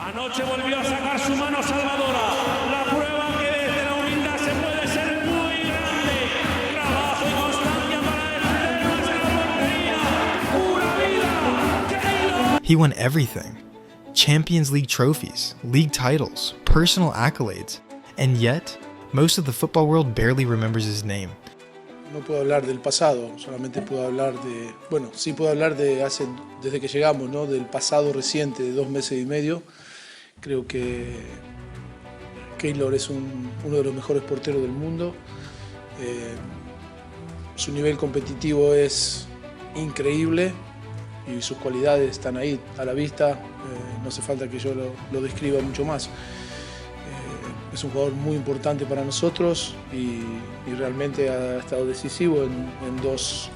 Anoche volvió a sacar su mano salvadora. La prueba que desde la humildad se puede ser muy grande. Trabajo y constancia para defender nuestra portería. ¡Pura vida! ¡Keylor! He won everything. Champions League trophies, league titles, personal accolades, and yet, most of the football world barely remembers his name. No puedo hablar del pasado, solamente puedo hablar de, bueno, sí puedo hablar de desde que llegamos, ¿no? Del pasado reciente de 2 meses y medio. Creo que Keylor es uno de los mejores porteros del mundo. Su nivel competitivo es increíble y sus cualidades están ahí a la vista. No hace falta que yo lo describa mucho más. Es un jugador muy importante para nosotros y realmente ha estado decisivo en 2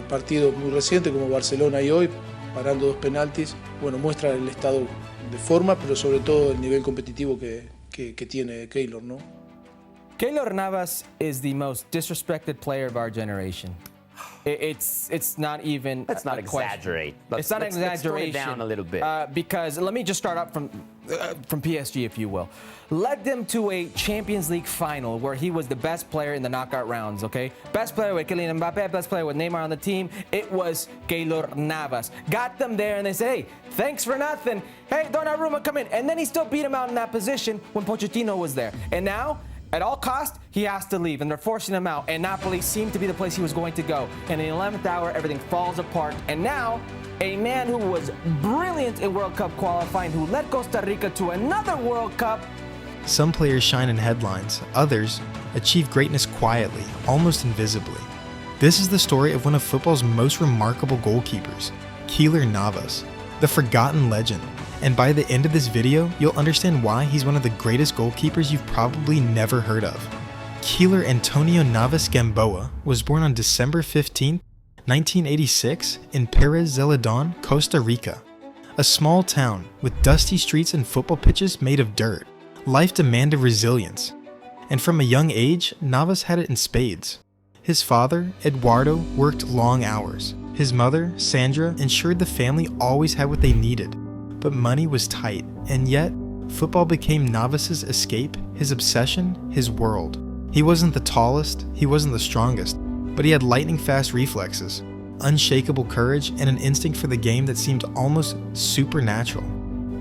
partidos muy recientes como Barcelona y hoy, parando 2 penaltis. Bueno, muestra el estado de forma, pero sobre todo el nivel competitivo que tiene Keylor, ¿no? Keylor Navas is the most disrespected player of our generation. It's not even. Let's not exaggerate. It's not an exaggeration. Let's tone it down a little bit. Because let me just start up from PSG, if you will. Led them to a Champions League final where he was the best player in the knockout rounds. Okay, best player with Kylian Mbappe, best player with Neymar on the team. It was Keylor Navas. Got them there, and they said, "Hey, thanks for nothing. Hey, Donnarumma, come in." And then he still beat him out in that position when Pochettino was there. And now, at all cost, he has to leave, and they're forcing him out. And Napoli seemed to be the place he was going to go. And in the 11th hour, everything falls apart. And now, a man who was brilliant in World Cup qualifying, who led Costa Rica to another World Cup. Some players shine in headlines, others achieve greatness quietly, almost invisibly. This is the story of one of football's most remarkable goalkeepers, Keylor Navas, the forgotten legend. And by the end of this video, you'll understand why he's one of the greatest goalkeepers you've probably never heard of. Keylor Antonio Navas Gamboa was born on December 15, 1986 in Pérez Zeledón, Costa Rica, a small town with dusty streets and football pitches made of dirt. Life demanded resilience, and from a young age, Navas had it in spades. His father, Eduardo, worked long hours. His mother, Sandra, ensured the family always had what they needed. But money was tight, and yet, football became Navas's escape, his obsession, his world. He wasn't the tallest, he wasn't the strongest, but he had lightning-fast reflexes, unshakable courage, and an instinct for the game that seemed almost supernatural.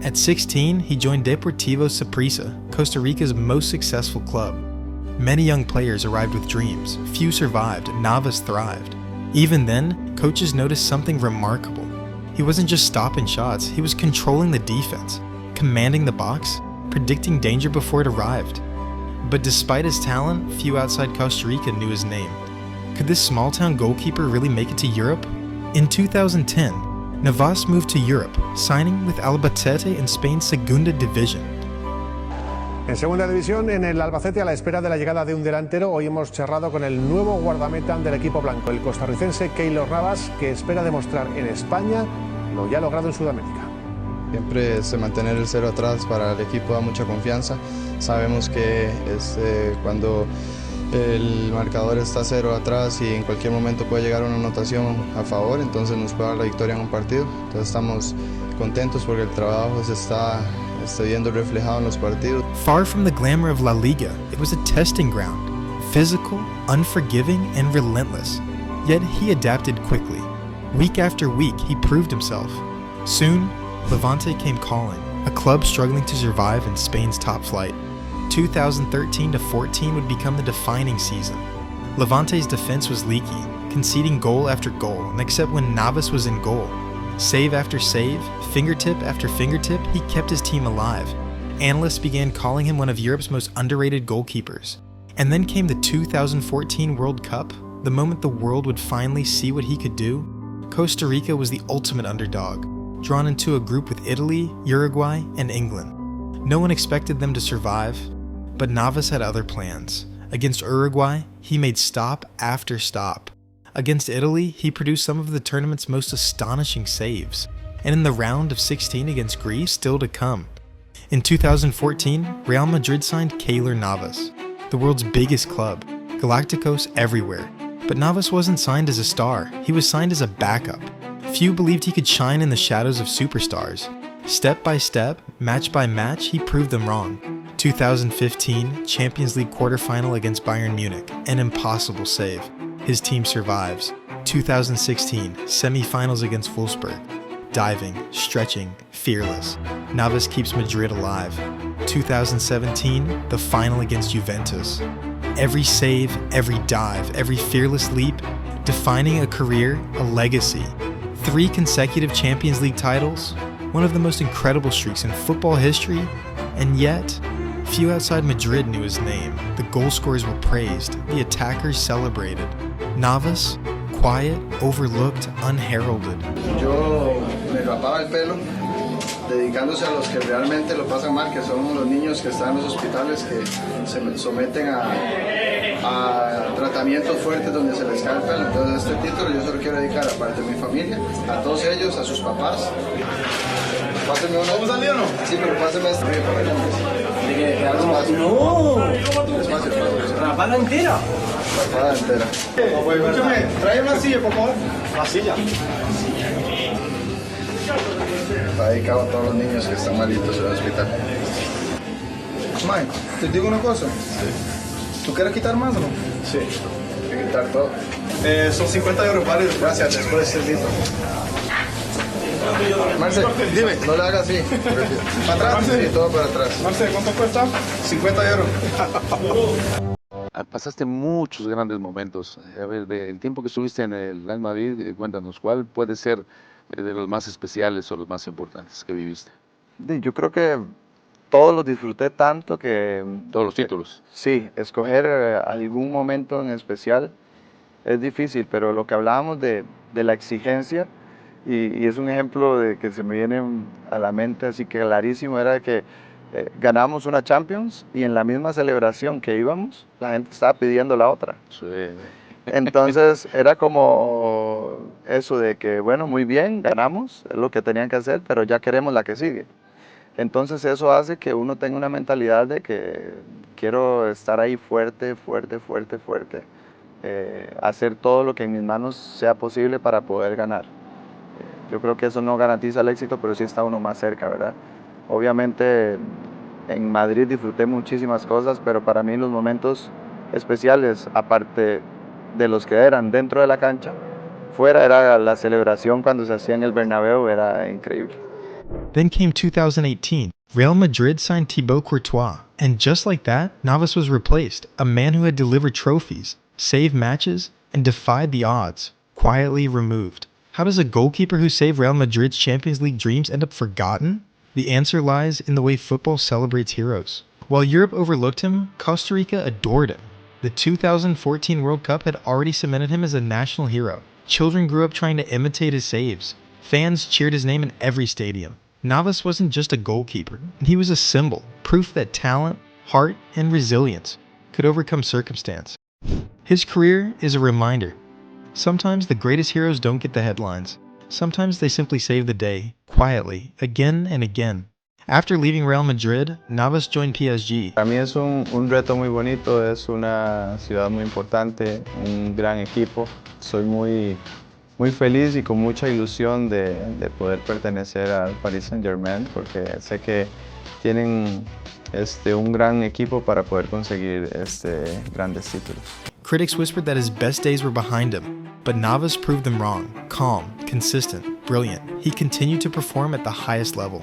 At 16, he joined Deportivo Saprissa, Costa Rica's most successful club. Many young players arrived with dreams, few survived, Navas thrived. Even then, coaches noticed something remarkable. He wasn't just stopping shots, he was controlling the defense, commanding the box, predicting danger before it arrived. But despite his talent, few outside Costa Rica knew his name. Could this small-town goalkeeper really make it to Europe? In 2010, Navas moved to Europe, signing with Albacete in Spain's Segunda Division. En Segunda División, en el Albacete, a la espera de la llegada de un delantero, hoy hemos charlado con el nuevo guardameta del equipo blanco, el costarricense Keylor Navas, que espera demostrar en España lo ya logrado en Sudamérica. Siempre mantener el 0 atrás para el equipo da mucha confianza. Sabemos que cuando el marcador está 0 atrás y en cualquier momento puede llegar una anotación a favor, entonces nos puede dar la victoria en un partido. Entonces estamos contentos porque el trabajo se está viendo reflejado en los partidos. Far from the glamour of La Liga, it was a testing ground, physical, unforgiving, and relentless. Yet he adapted quickly. Week after week, he proved himself. Soon, Levante came calling, a club struggling to survive in Spain's top flight. 2013-14 would become the defining season. Levante's defense was leaky, conceding goal after goal, and except when Navas was in goal, save after save, fingertip after fingertip, he kept his team alive. Analysts began calling him one of Europe's most underrated goalkeepers. And then came the 2014 World Cup, the moment the world would finally see what he could do. Costa Rica was the ultimate underdog, drawn into a group with Italy, Uruguay, and England. No one expected them to survive, but Navas had other plans. Against Uruguay, he made stop after stop. Against Italy, he produced some of the tournament's most astonishing saves. And in the round of 16 against Greece, still to come. In 2014, Real Madrid signed Keylor Navas, the world's biggest club, Galacticos everywhere. But Navas wasn't signed as a star, he was signed as a backup. Few believed he could shine in the shadows of superstars. Step by step, match by match, he proved them wrong. 2015 Champions League quarterfinal against Bayern Munich, an impossible save. His team survives. 2016 semifinals against Wolfsburg. Diving, stretching, fearless. Navas keeps Madrid alive. 2017, the final against Juventus. Every save, every dive, every fearless leap, defining a career, a legacy. 3 consecutive Champions League titles, one of the most incredible streaks in football history, and yet, few outside Madrid knew his name. The goal scorers were praised, the attackers celebrated. Navas, quiet, overlooked, unheralded. Yo me rapaba el pelo, dedicándose a los que realmente lo pasan mal, que son los niños que están en los hospitales, que se someten a tratamientos fuertes donde se les cae el pelo. Entonces este título yo se lo quiero dedicar, aparte de mi familia, a todos ellos, a sus papás. Pásenme una. ¿Vamos al no? Sí, pero pásenme este para allá. No. Despacio. ¿Rapada entera? Rapada entera. Escúchame, trae una silla, por favor. La silla. Está dedicado a todos los niños que están malitos en el hospital. Mike, te digo una cosa. Sí. ¿Tú quieres quitar más o no? Sí, hay que quitar todo. Son 50 euros, vale. Gracias, después servito. Marce, dime, no le hagas así. ¿Para atrás? Sí, todo para atrás. Marce, ¿cuánto cuesta? 50 euros. Pasaste muchos grandes momentos. A ver, del tiempo que estuviste en el Real Madrid, cuéntanos, ¿cuál puede ser de los más especiales o los más importantes que viviste? Yo creo que todos los disfruté tanto que... Todos los títulos. Sí, escoger algún momento en especial es difícil, pero lo que hablábamos de la exigencia, y es un ejemplo de que se me viene a la mente así que clarísimo, era que ganamos una Champions y en la misma celebración que íbamos, la gente estaba pidiendo la otra. Sí. Entonces era como eso de que, bueno, muy bien, ganamos, es lo que tenían que hacer, pero ya queremos la que sigue. Entonces eso hace que uno tenga una mentalidad de que quiero estar ahí fuerte, hacer todo lo que en mis manos sea posible para poder ganar. Yo creo que eso no garantiza el éxito, pero sí está uno más cerca, ¿verdad? Obviamente en Madrid disfruté muchísimas cosas, pero para mí los momentos especiales, aparte de los que eran dentro de la cancha, fuera era la celebración cuando se hacía en el Bernabéu, era increíble. Then came 2018. Real Madrid signed Thibaut Courtois, and just like that, Navas was replaced, a man who had delivered trophies, saved matches, and defied the odds, quietly removed. How does a goalkeeper who saved Real Madrid's Champions League dreams end up forgotten? The answer lies in the way football celebrates heroes. While Europe overlooked him, Costa Rica adored him. The 2014 World Cup had already cemented him as a national hero. Children grew up trying to imitate his saves. Fans cheered his name in every stadium. Navas wasn't just a goalkeeper, he was a symbol, proof that talent, heart, and resilience could overcome circumstance. His career is a reminder. Sometimes the greatest heroes don't get the headlines. Sometimes they simply save the day, quietly, again and again. After leaving Real Madrid, Navas joined PSG. Para mí es un reto muy bonito, es una ciudad muy importante, un gran equipo. Soy muy feliz y con mucha ilusión de poder pertenecer al Paris Saint-Germain, porque sé que tienen un gran equipo para poder conseguir grandes títulos. Critics whispered that his best days were behind him, but Navas proved them wrong. Calm, consistent, brilliant, he continued to perform at the highest level.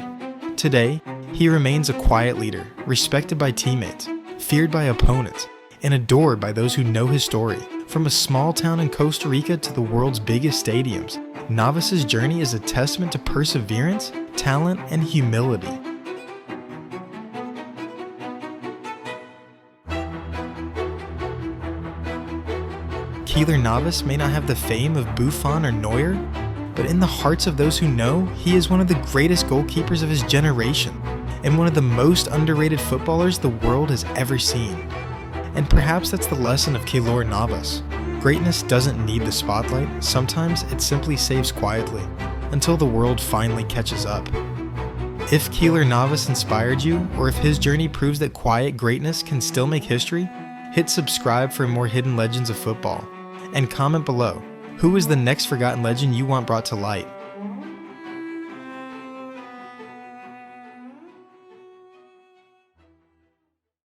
Today, he remains a quiet leader, respected by teammates, feared by opponents, and adored by those who know his story. From a small town in Costa Rica to the world's biggest stadiums, Navas's journey is a testament to perseverance, talent, and humility. Keylor Navas may not have the fame of Buffon or Neuer, but in the hearts of those who know, he is one of the greatest goalkeepers of his generation, and one of the most underrated footballers the world has ever seen. And perhaps that's the lesson of Keylor Navas. Greatness doesn't need the spotlight, sometimes it simply saves quietly, until the world finally catches up. If Keylor Navas inspired you, or if his journey proves that quiet greatness can still make history, hit subscribe for more hidden legends of football. And comment below, who is the next forgotten legend you want brought to light?